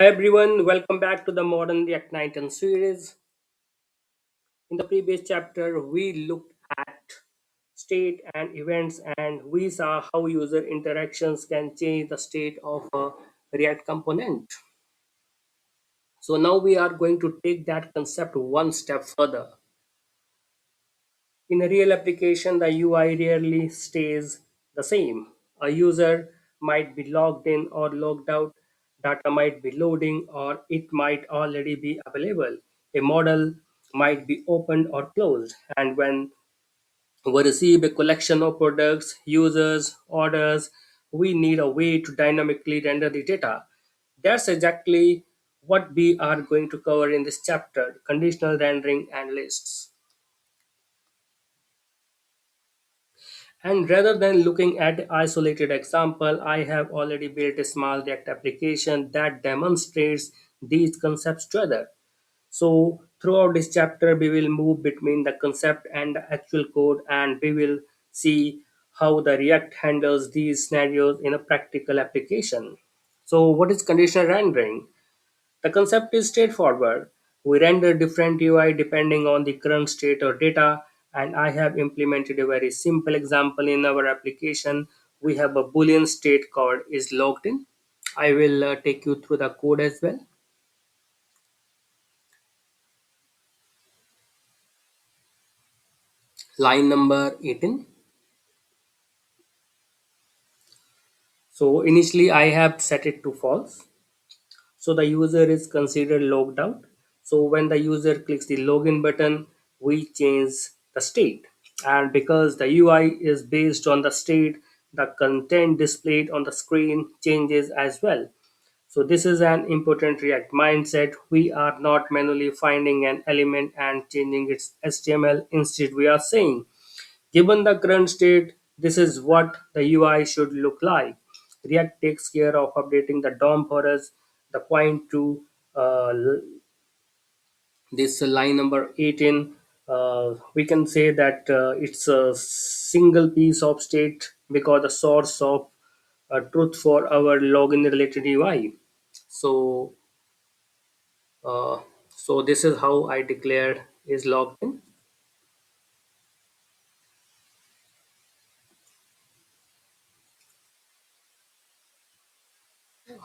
Hi everyone, welcome back to the Modern React Titan series. In the previous chapter, we looked at state and events and we saw how user interactions can change the state of a React component. So now we are going to take that concept one step further. In a real application, the UI rarely stays the same. A user might be logged in or logged out, data might be loading, or it might already be available. A model might be opened or closed, and when we receive a collection of products, users, orders, we need a way to dynamically render the data. That's exactly what we are going to cover in this chapter: conditional rendering and lists. And rather than looking at isolated example, I have already built a small React application that demonstrates these concepts together. So throughout this chapter, we will move between the concept and the actual code, and we will see how the React handles these scenarios in a practical application. So what is conditional rendering? The concept is straightforward. We render different UI depending on the current state or data, and I have implemented a very simple example in our application. We have a boolean state called is logged in. I will take you through the code as well. Line number 18. So initially I have set it to false. So the user is considered logged out. So when the user clicks the login button, we change the state. And because the UI is based on the state, the content displayed on the screen changes as well. So this is an important React mindset. We are not manually finding an element and changing its HTML. Instead, we are saying, given the current state, this is what the UI should look like. React takes care of updating the DOM for us. The point to this line number 18, we can say that it's a single piece of state because the source of truth for our login related UI. So, uh, so this is how I declared is logged in.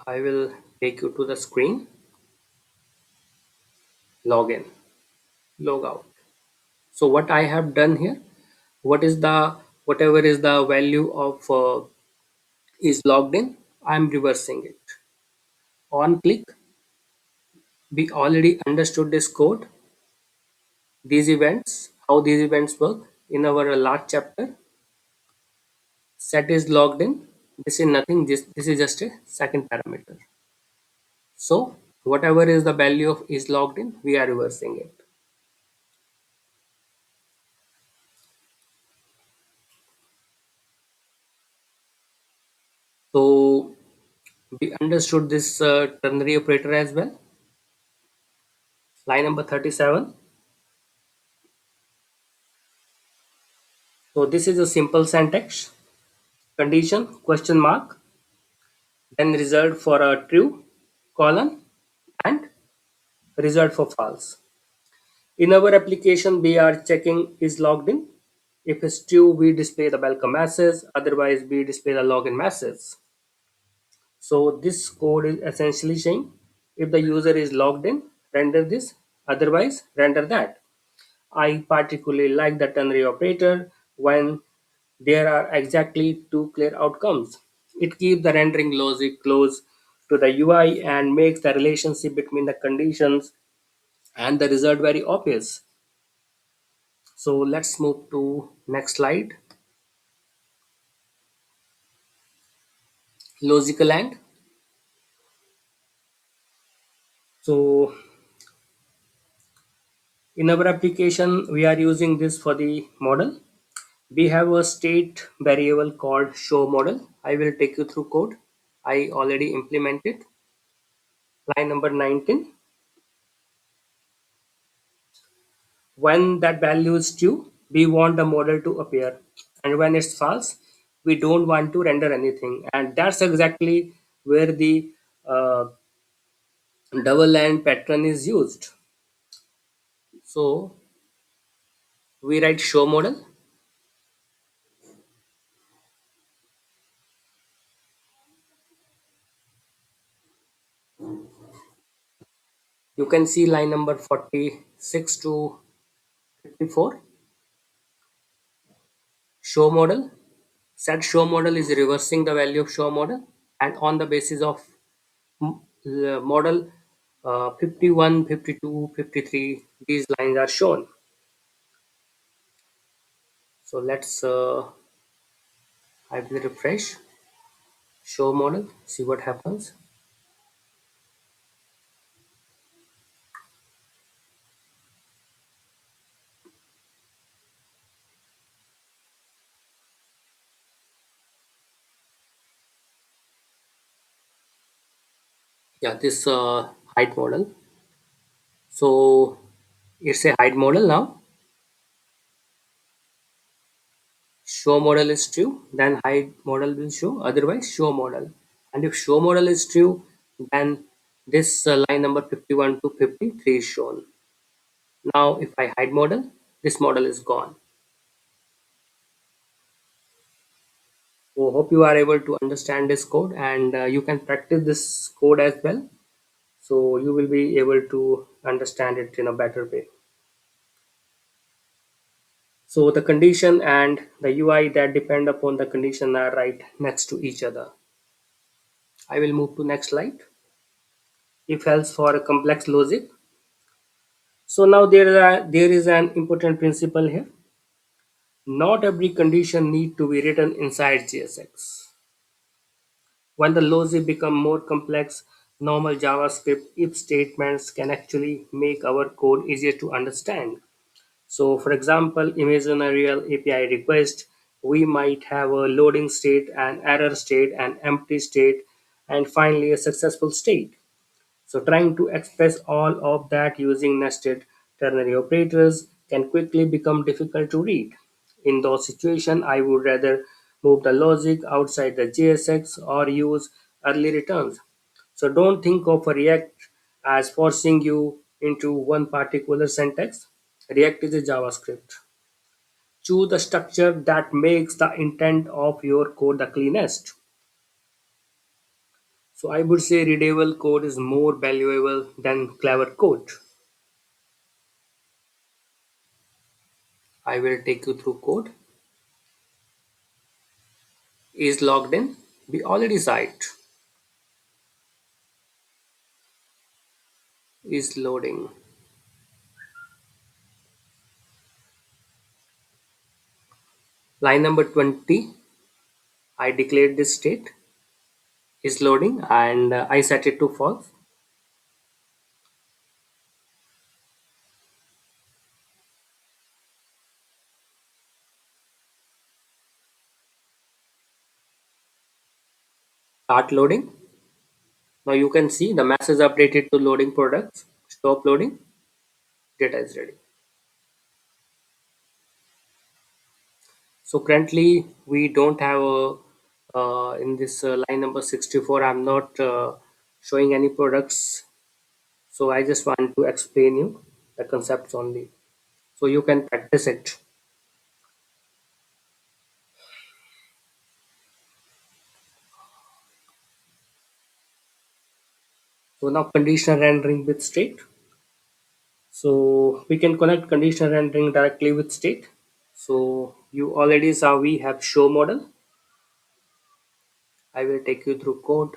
I will take you to the screen, login, log out. So what I have done here, what is the whatever is the value of is logged in, I'm reversing it. On click, we already understood this code, these events, how these events work in our last chapter. Set is logged in. This is nothing. This is just a second parameter. So whatever is the value of is logged in, we are reversing it. So we understood this ternary operator as well. Line number 37. So this is a simple syntax. Condition question mark, then result for a true colon and result for false. In our application, we are checking is logged in. If it's true, we display the welcome message. Otherwise, we display the login message. So this code is essentially saying if the user is logged in, render this. Otherwise, render that. I particularly like the ternary operator when there are exactly two clear outcomes. It keeps the rendering logic close to the UI and makes the relationship between the conditions and the result very obvious. So let's move to next slide. Logical and. So in our application, we are using this for the model. We have a state variable called show model. I will take you through code. I already implemented. Line number 19. When that value is true, we want the model to appear. And when it's false, we don't want to render anything. And that's exactly where the uh, double line pattern is used. So we write show model. You can see line number 46 to 54. Show model. Set show model is reversing the value of show model, and on the basis of the model 51, 52, 53, these lines are shown. So let's I will refresh show model, see what happens. Yeah, this height model. So it's a height model now. Show model is true, then height model will show. Otherwise, show model. And if show model is true, then this line number 51 to 53 is shown. Now, if I hide model, this model is gone. So hope you are able to understand this code, and you can practice this code as well. So you will be able to understand it in a better way. So the condition and the UI that depend upon the condition are right next to each other. I will move to next slide. If else for a complex logic. So now there is an important principle here. Not every condition need to be written inside JSX. When the logic become more complex, normal JavaScript if statements can actually make our code easier to understand. So for example, imagine a real API request. We might have a loading state, an error state, an empty state, and finally a successful state. So trying to express all of that using nested ternary operators can quickly become difficult to read. In those situations, I would rather move the logic outside the JSX or use early returns. So don't think of a React as forcing you into one particular syntax. React is a JavaScript. Choose the structure that makes the intent of your code the cleanest. So I would say readable code is more valuable than clever code. I will take you through code. Is logged in. We already saw it. Is loading. Line number 20. I declared this state is loading and I set it to false. Start loading. Now you can see the message updated to loading products. Stop loading. Data is ready. So currently we don't have a in this line number 64. I'm not showing any products. So I just want to explain you the concepts only. So you can practice it. So now conditional rendering with state. So we can connect conditional rendering directly with state. So you already saw we have show model. I will take you through code.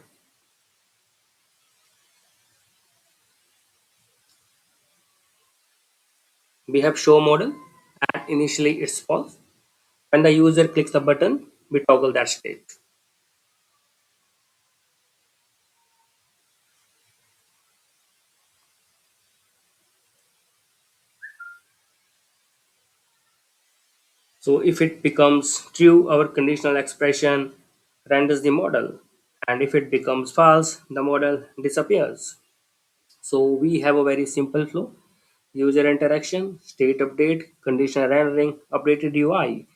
We have show model and initially it's false. When the user clicks the button, we toggle that state. So if it becomes true, our conditional expression renders the model. And if it becomes false, the model disappears. So we have a very simple flow. User interaction, state update, conditional rendering, updated UI.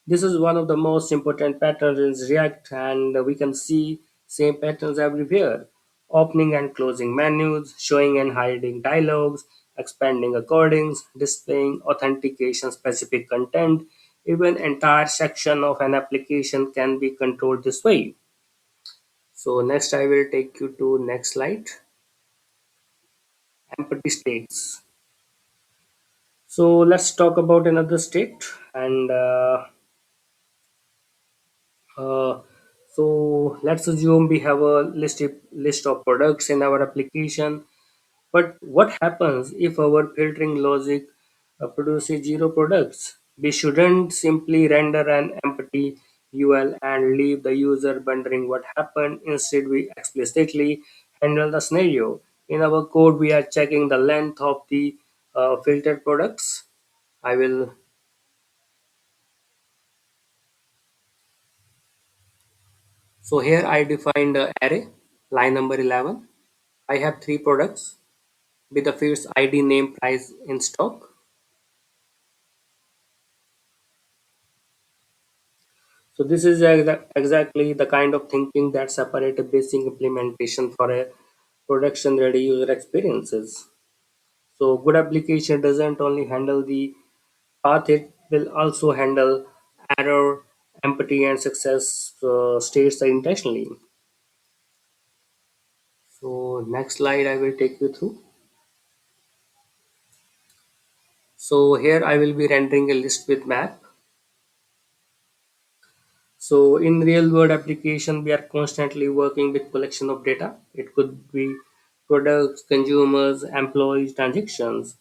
This is one of the most important patterns in React, and we can see same patterns everywhere. opening and closing menus, showing and hiding dialogues, expanding accordings, displaying authentication specific content. Even entire section of an application can be controlled this way. So next I will take you to next slide, empty states. So let's talk about another state and uh, so let's assume we have a list of products in our application. But what happens if our filtering logic produces zero products? We shouldn't simply render an empty UL and leave the user wondering what happened. Instead, we explicitly handle the scenario. In our code, we are checking the length of the filtered products. I will. So here I defined the array, line number 11. I have three products with the fields ID, name, price in stock. So this is exactly the kind of thinking that separate a basic implementation for a production ready user experiences. So good application doesn't only handle the path, it will also handle error, empathy and success states intentionally. So next slide I will take you through. So here I will be rendering a list with map. So in real world application, we are constantly working with collection of data. It could be products, consumers, employees, transactions.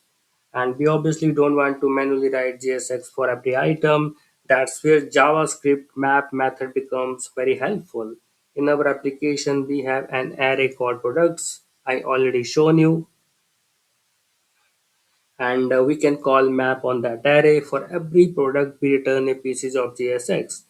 And we obviously don't want to manually write JSX for every item. That's where JavaScript map method becomes very helpful. In our application, we have an array called products. I already shown you, and we can call map on that array. For every product we return a piece of JSX.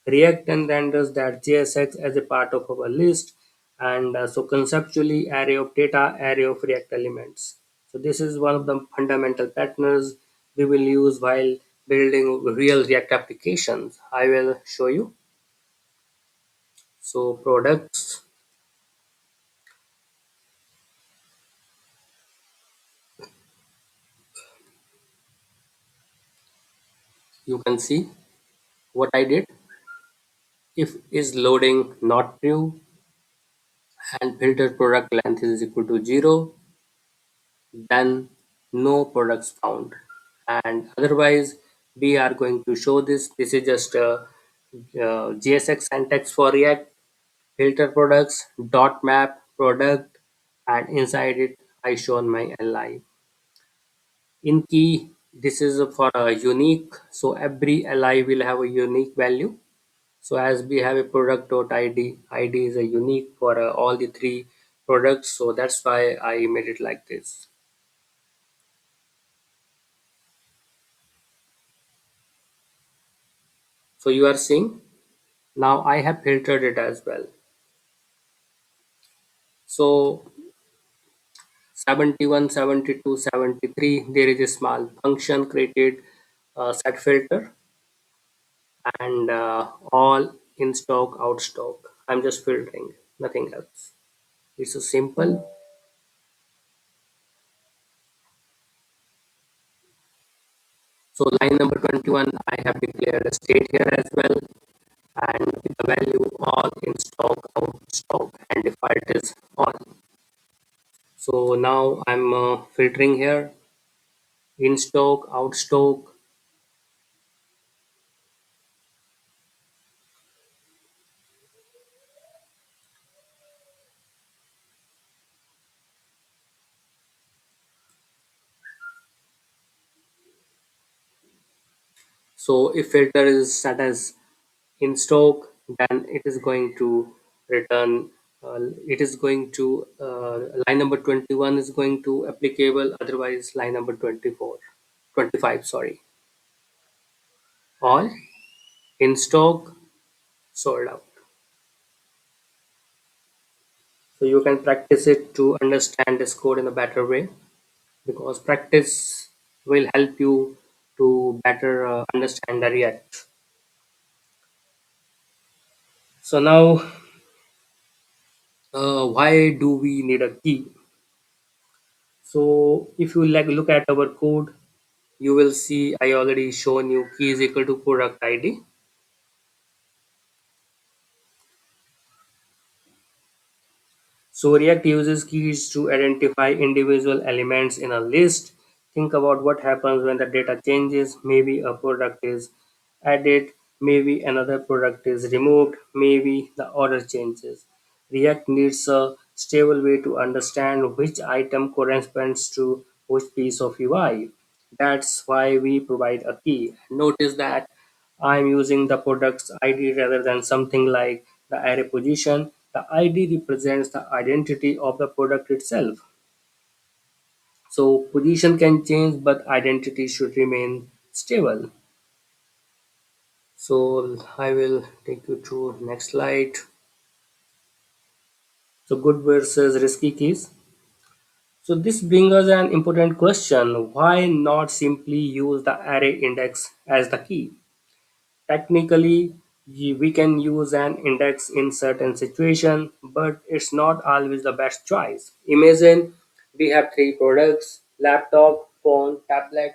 React then renders that JSX as a part of our list, and so conceptually array of data, array of React elements. So this is one of the fundamental patterns we will use while building real React applications. I will show you. So products, you can see what I did. If is loading not true and filter product length is equal to 0, then no products found. And otherwise we are going to show this is just a, JSX syntax for React, filter products dot map product, and inside it I shown my li. In key, this is for a unique, so every li will have a unique value. So as we have a product dot id is a unique for all the three products, so that's why I made it like this. So you are seeing now I have filtered it as well. So 71, 72, 73, there is a small function created set filter and all in stock, out stock. I'm just filtering, nothing else. It's so simple. So line number 21, I have declared a state here as well, and with the value all in stock, out stock, and default is on. So now I'm filtering here, in stock, out stock. So if filter is set as in stock, then it is going to return. It is going to line number 21 is going to applicable. Otherwise, line number 24, 25. Sorry, all in stock, sold out. So you can practice it to understand this code in a better way, because practice will help you to better understand the React. So now Why do we need a key? So if you like look at our code, you will see I already shown you key is equal to product ID. So React uses keys to identify individual elements in a list. Think about what happens when the data changes. Maybe a product is added, maybe another product is removed, maybe the order changes. React needs a stable way to understand which item corresponds to which piece of UI. That's why we provide a key. Notice that I'm using the product's ID rather than something like the array position. The ID represents the identity of the product itself. So position can change, but identity should remain stable. So I will take you through next slide. So good versus risky keys. So this brings us an important question. Why not simply use the array index as the key? Technically, we can use an index in certain situation, but it's not always the best choice. Imagine we have three products: laptop, phone, tablet.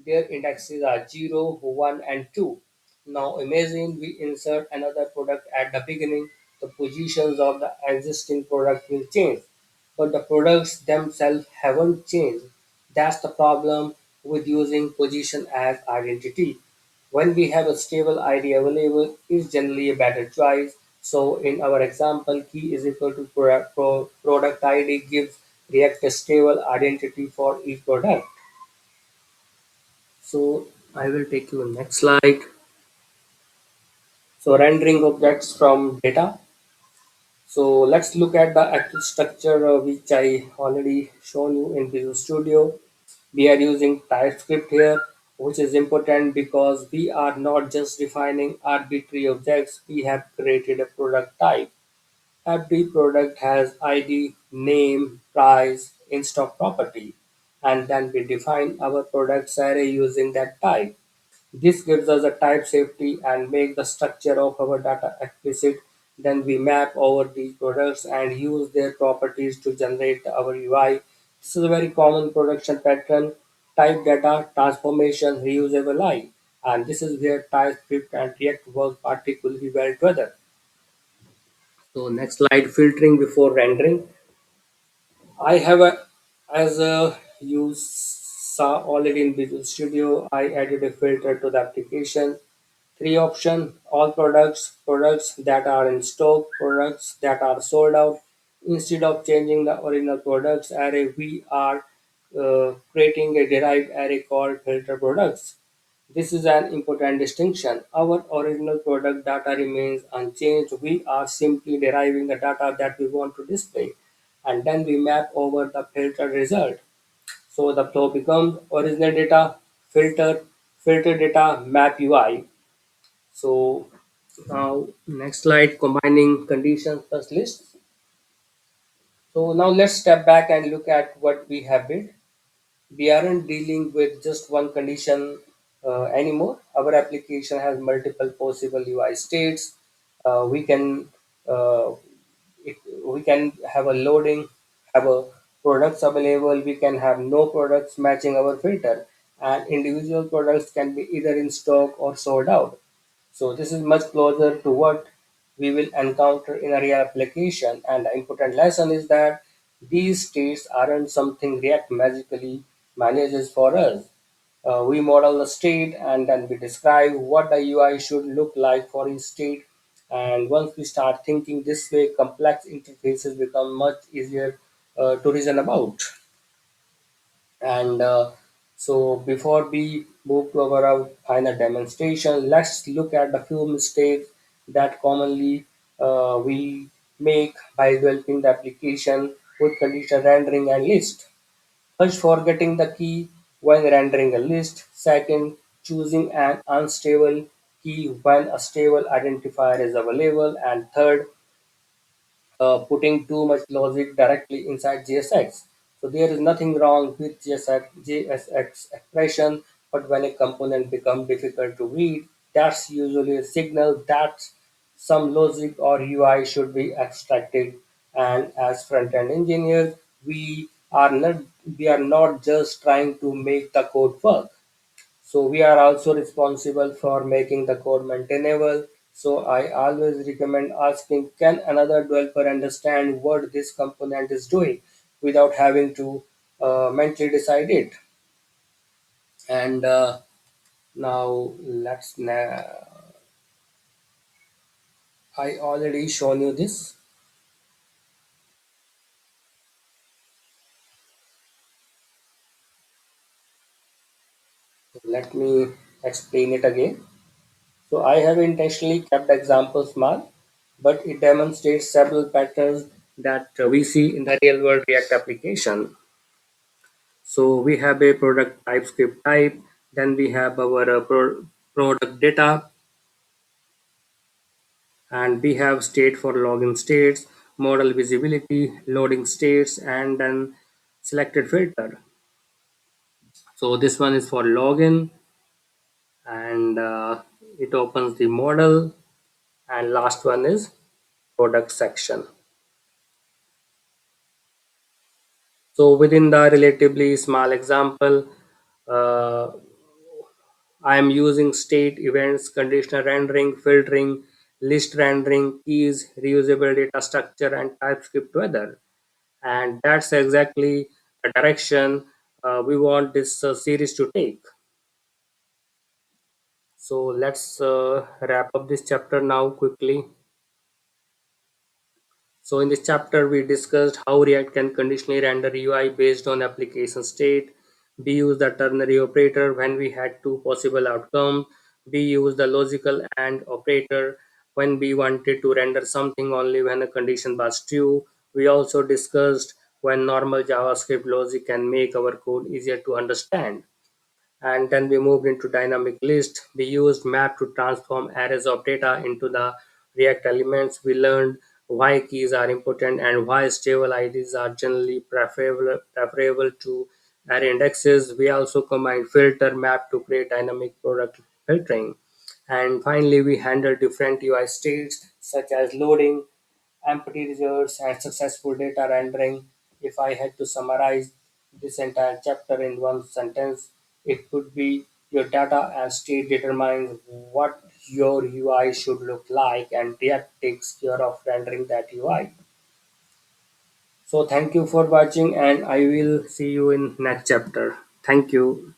Their indexes are 0, 1, and 2. Now imagine we insert another product at the beginning. The positions of the existing product will change, but the products themselves haven't changed. That's the problem with using position as identity. When we have a stable ID available, is generally a better choice. So in our example, key is equal to product ID gives React a stable identity for each product. So I will take you next slide. So rendering objects from data. So let's look at the actual structure which I already shown you in Visual Studio. We are using TypeScript here, which is important because we are not just defining arbitrary objects, we have created a product type. Every product has ID, name, price, in-stock property, and then we define our products array using that type. This gives us a type safety and make the structure of our data explicit. Then we map over these products and use their properties to generate our UI. This is a very common production pattern. Type data, transformation, reusable I. And this is where TypeScript and React work particularly well together. So next slide, filtering before rendering. I have a, as you saw already in Visual Studio, I added a filter to the application. Three option: all products, products that are in stock, products that are sold out. Instead of changing the original products array, we are creating a derived array called filter products. This is an important distinction. Our original product data remains unchanged. We are simply deriving the data that we want to display, and then we map over the filtered result. So the flow becomes original data, filter, filter data, map UI. So now next slide, combining conditions plus lists. So now let's step back and look at what we have built. We aren't dealing with just one condition anymore. Our application has multiple possible UI states. We can uh, we can have a loading, have a products available. We can have no products matching our filter, and individual products can be either in stock or sold out. So this is much closer to what we will encounter in a real application. And the important lesson is that these states aren't something React magically manages for us. We model the state and then we describe what the UI should look like for each state. And once we start thinking this way, complex interfaces become much easier to reason about. And so before we move to our final demonstration, let's look at the few mistakes that commonly we make by developing the application with conditional rendering and list. First, forgetting the key when rendering a list. Second, choosing an unstable key when a stable identifier is available. And third, putting too much logic directly inside JSX. So there is nothing wrong with JSX expression, but when a component becomes difficult to read, that's usually a signal that some logic or UI should be extracted. And as front-end engineers, we are not we are not just trying to make the code work. So we are also responsible for making the code maintainable. So I always recommend asking, can another developer understand what this component is doing without having to mentally decide it? And now I already shown you this. Let me explain it again. So I have intentionally kept the example small, but it demonstrates several patterns that we see in the real world React application. So we have a product TypeScript type, then we have our product data, and we have state for login states, model visibility, loading states, and then selected filter. So this one is for login, and it opens the model, and last one is product section. So within the relatively small example, uh, I am using state events, conditional rendering, filtering, list rendering, keys, reusable data structure, and TypeScript weather. And that's exactly the direction we want this series to take. So let's wrap up this chapter now quickly. So in this chapter, we discussed how React can conditionally render UI based on application state. We used the ternary operator when we had two possible outcomes. We used the logical AND operator when we wanted to render something only when a condition was true. We also discussed when normal JavaScript logic can make our code easier to understand. And then we moved into dynamic list. We used map to transform arrays of data into the React elements. We learned why keys are important and why stable IDs are generally preferable to array indexes. We also combined filter map to create dynamic product filtering. And finally, we handled different UI states such as loading, empty results, and successful data rendering. If I had to summarize this entire chapter in one sentence, it could be your data and state determines what your UI should look like, and React takes care of rendering that UI. So thank you for watching, and I will see you in next chapter. Thank you.